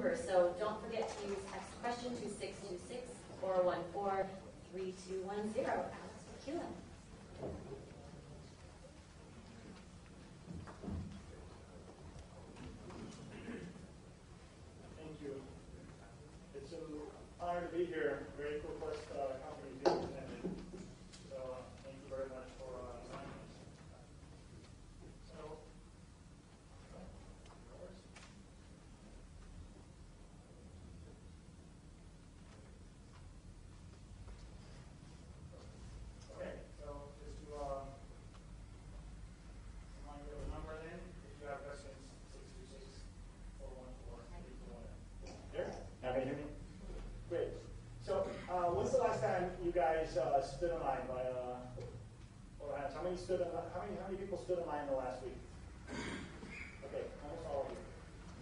number, so don't forget to use text question to 626 414 3210. Alex with QLess. Thank you. It's an honor to be here. Very QLess company being attended. So thank you very much for inviting us. So, okay, so just to remind you of the number then, if you have questions, 626-414-3210. There? Now can you hear me? Great. So, when's the last time you guys stood in line by how many people stood in line in the last week? Okay, almost all of you.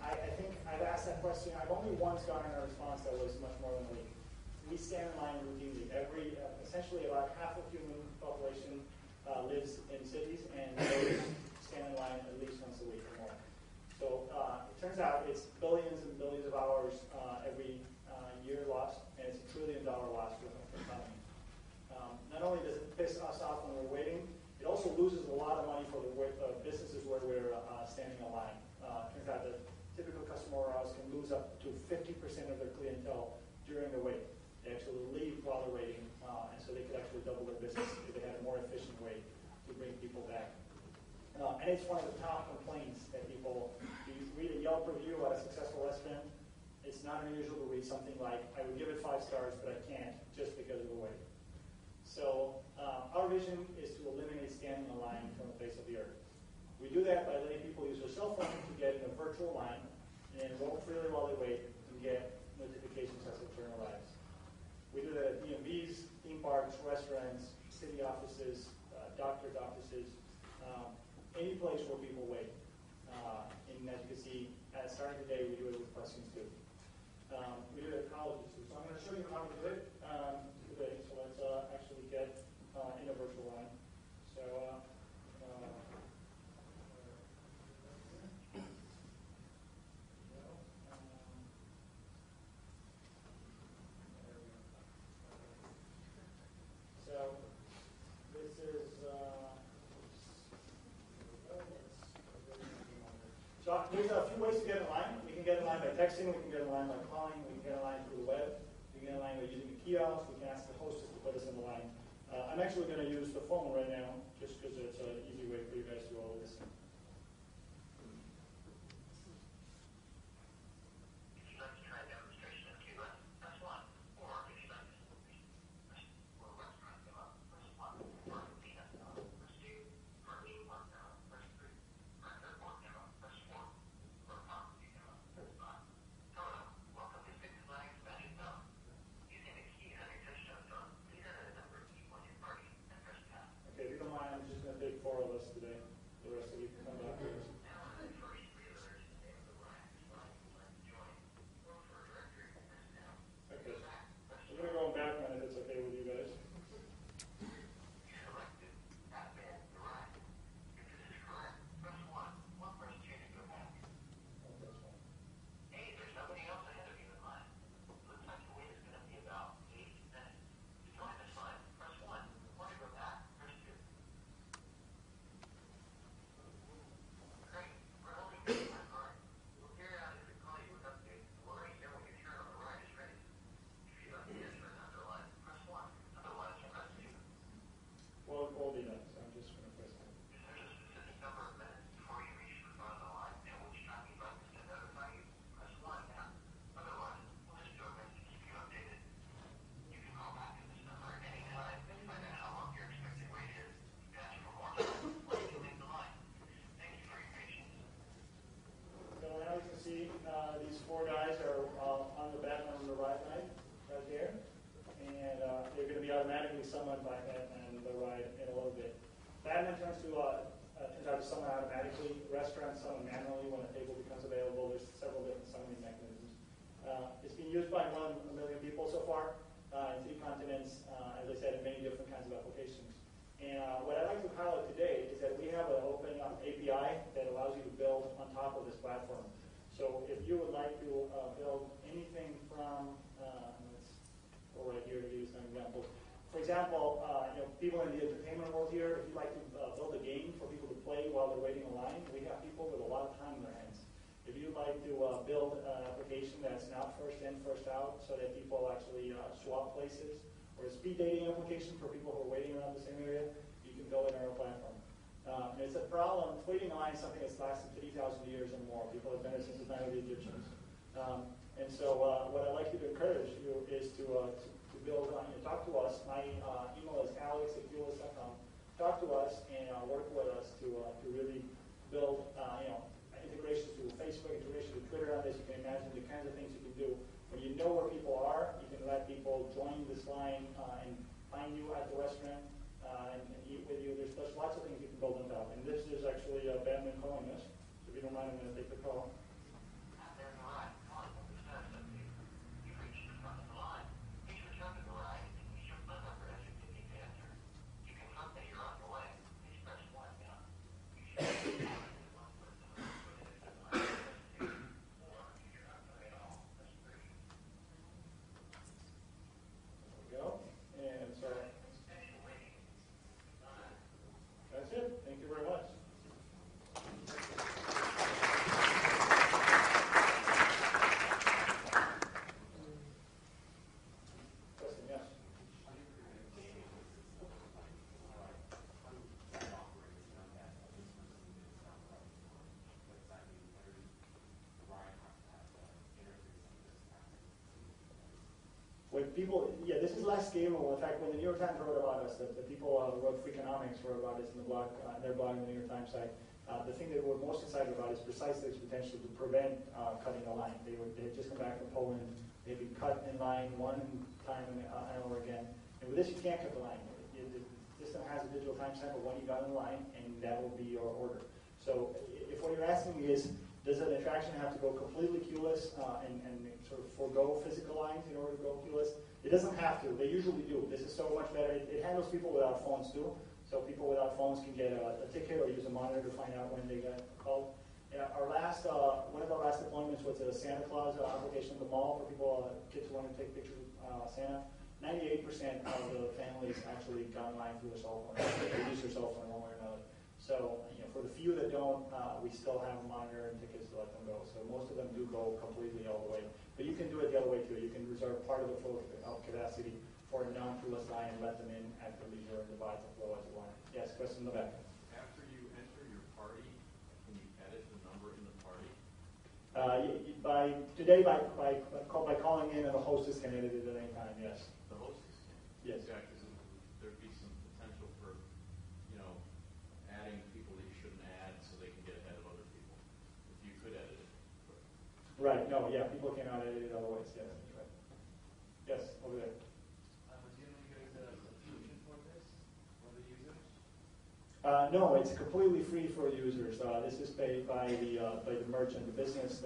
I think I've asked that question. I've only once gotten a response that was much more than a week. We stand in line routinely. Essentially about half of human population lives in cities, and they stand in line at least once a week or more. So it turns out it's billions and billions of hours every year lost, and it's $1 trillion loss for the economy. Not only does it piss us off when we're waiting, it also loses a lot of money for the businesses where we're standing in line. Turns out that typical customer warehouse can lose up to 50% of their clientele during the wait. They actually leave while they're waiting, and so they could actually double their business if they had a more efficient way to bring people back. And it's one of the top complaints that people, you read a Yelp review about a successful restaurant, it's not unusual to read something like, I would give it 5 stars, but I can't just because of the wait. So our vision is to eliminate standing in line from the face of the earth. We do that by letting people use their cell phone to get in a virtual line and roll freely while they wait and get notifications as their turn arrives. We do that at DMVs, theme parks, restaurants, city offices, doctor's offices, any place where people wait. And as you can see, starting today, we do it with questions too. We do it at colleges too. So I'm going to show you how to do it today. So let's actually get in a virtual line. So this is so there's a few ways to get in line. We can get in line by texting, we can get in line by calling, we can get in line through the web, we can get in line by using the kiosk, we can ask the hostess to put us in the line. I'm actually going to use the phone right now, just because it's an easy way for you guys to all listen. Take 4 of us today. The rest of you can come back to us. Okay. I'm going to go back one if it's okay with you guys. We'll do that, so I'm just going to press it. There's a specific number of minutes before you reach the front of the line, at which time you'd like us to notify you. Press 1 now. Otherwise, we'll just do our best to keep you updated. You can call back to this number at any time and find out how long your expected wait is, ask for more time, or you can leave the line. Thank you for your patience. So now you can see these 4 guys are on the Batman on the right line, right there. And they're going to be automatically summoned by Batman the ride in a little bit. Batman turns out to summon automatically. Restaurants summon manually when a table becomes available. There's several different summoning mechanisms. It's been used by 1 million people so far in 3 continents, as I said, in many different kinds of applications. And what I'd like to highlight today is that we have an open API that allows you to build on top of this platform. So if you would like to build For example, people in the entertainment world here, if you'd like to build a game for people to play while they're waiting in line, we have people with a lot of time in their hands. If you'd like to build an application that's not first in, first out, so that people actually swap places, or a speed dating application for people who are waiting around the same area, you can build it on our platform. It's a problem. Waiting in line is something that's lasted 3,000 years or more. People have been there since the time of the Egyptians. And so what I'd like you to encourage you is to build on, talk to us. My email is alex@QLess.com. Talk to us and work with us to really build, integrations to Facebook, integration to Twitter on this. You can imagine the kinds of things you can do. When you know where people are, you can let people join this line and find you at the restaurant and eat with you. There's lots of things you can build on top. And this is actually Batman calling us. So if you don't mind, I'm going to take the call. People, this is less scalable. In fact, when the New York Times wrote about us, the people who wrote Freakonomics wrote about us in the blog, their blog on the New York Times site. The thing they were most excited about is precisely its potential to prevent cutting the line. They had just come back from Poland. They'd been cut in line one time and over again. And with this, you can't cut the line. The system has a digital timestamp of when you got in line, and that will be your order. So if what you're asking me is, does an attraction have to go completely QLess and sort of forego physical lines in order to go QLess? It doesn't have to. They usually do. This is so much better. It handles people without phones too. So people without phones can get a ticket or use a monitor to find out when they got called. One of our last deployments was a Santa Claus application in the mall for people, kids who want to take pictures of Santa. 98% of the families actually got in line through a cell phone. They use their cell phone one way or another. So for the few that don't, we still have a monitor and tickets to let them go. So most of them do go completely all the way. But you can do it the other way too. You can reserve part of the full capacity for a non-QLess line and let them in at their leisure and divide the flow as you want. Yes, question in the back. After you enter your party, can you edit the number in the party? By calling in, and the hostess can edit it at any time. Yes. The hostess can. Yes. Yeah, because there'd be some potential for, adding people that you shouldn't add so they can get ahead of other people. If you could edit it. Right. No. Yeah. People cannot edit it otherwise. Yes. That's right. Yes. Over there. No, it's completely free for users. This is paid by the merchant, the business.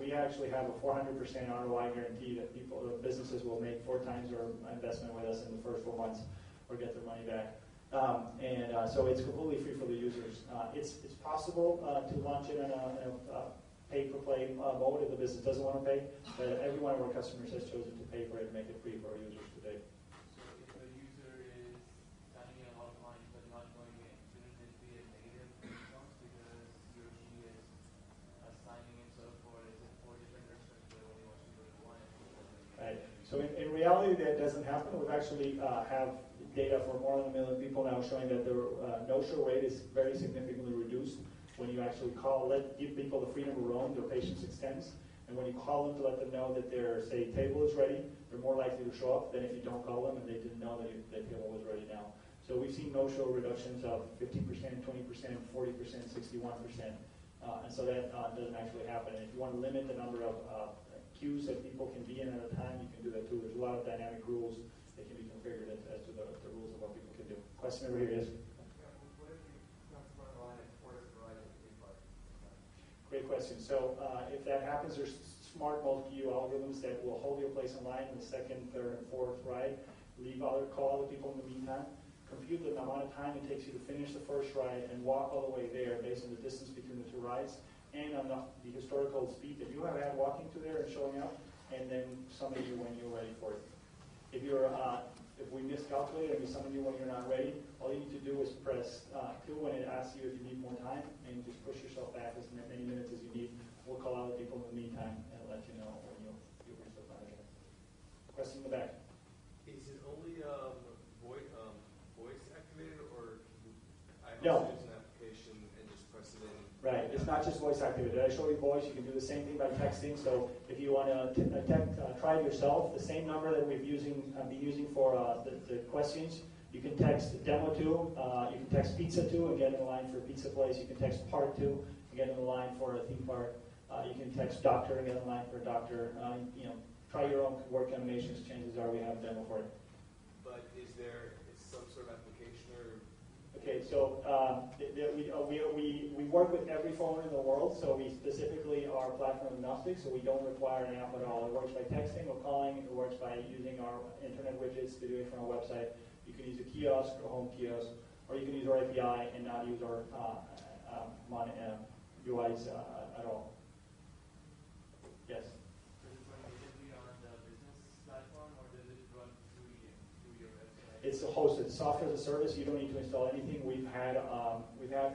We actually have a 400% ROI guarantee that businesses will make 4 times their investment with us in the first 4 months or get their money back. So it's completely free for the users. It's possible to launch it in a pay-per-play mode if the business doesn't want to pay, but every one of our customers has chosen to pay for it and make it free for our users today. So in reality, that doesn't happen. We've actually have data for more than 1 million people now showing that the no-show rate is very significantly reduced when you actually give people the freedom of roam, their patience extends. And when you call them to let them know that their, say, table is ready, they're more likely to show up than if you don't call them and they didn't know that their table was ready now. So we've seen no-show reductions of 15%, 20%, 40%, 61%. And so that doesn't actually happen. And if you want to limit the number of queues that people can be in at a time, you can do that too. There's a lot of dynamic rules that can be configured as to the rules of what people can do. Question over here is? What if you have to run a line and force the ride in the park? Great question. So if that happens, there's smart multi-queue algorithms that will hold your place in line in the second, third, and fourth ride, call other people in the meantime, compute the amount of time it takes you to finish the first ride and walk all the way there based on the distance between the 2 rides, and on the historical speed that you have had walking to there and showing up, and then summon you when you're ready for it. If you're If we miscalculate and we summon you when you're not ready, all you need to do is press 2 when it asks you if you need more time, and just push yourself back as many minutes as you need. We'll call other people in the meantime and let you know when you'll reach the final again. Question in the back. Is it only voice activated, or I No. also use an application and just press it in? Right, it's not just voice activated. I show you voice, you can do the same thing by texting. So if you want to try it yourself, the same number that we've been using for the questions, you can text demo to, you can text pizza to and get in the line for a pizza place. You can text park to and get in the line for a theme park. You can text doctor and get in line for a doctor. Try your own word combinations. Chances are we have a demo for it. But is there some sort of application or? Okay, so we work with every phone in the world, so we specifically are platform agnostic, so we don't require an app at all. It works by texting or calling. It works by using our internet widgets to do it from our website. You can use a kiosk or home kiosk, or you can use our API and not use our UIs at all. Yes? Does it run natively on the business platform, or does it run through your website? It's a hosted software as a service. You don't need to install anything. We've had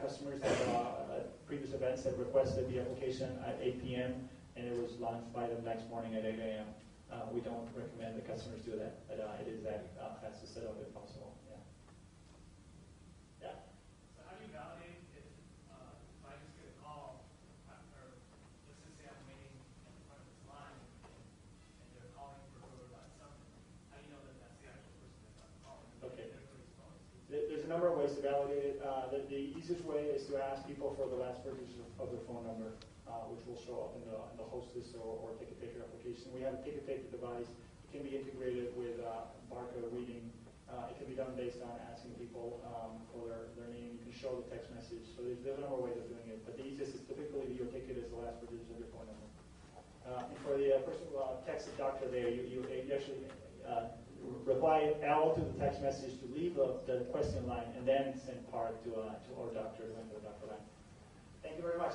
customers that at previous events that requested the application at 8 p.m. and it was launched by them next morning at 8 a.m. We don't recommend the customers do that, but it is that fast to set up if possible. Yeah. Yeah. So how do you validate if I just get a call, or let's just say I'm waiting in front of this line and they're calling for whoever got something? How do you know that that's the actual person that got the call? Okay. There's a number of ways to validate it. The easiest way is to ask people for the last four digits of their phone number, which will show up in the hostess or ticket taker application. We have a ticket taker device. It can be integrated with barcode reading. It can be done based on asking people for their name. You can show the text message. So there's a number of ways of doing it. But the easiest is typically your ticket is the last four digits of your phone number. And for the person who texted doctor there, you actually reply L to the text message to leave the question line, and then send part to our doctor to enter the doctor line. Thank you very much.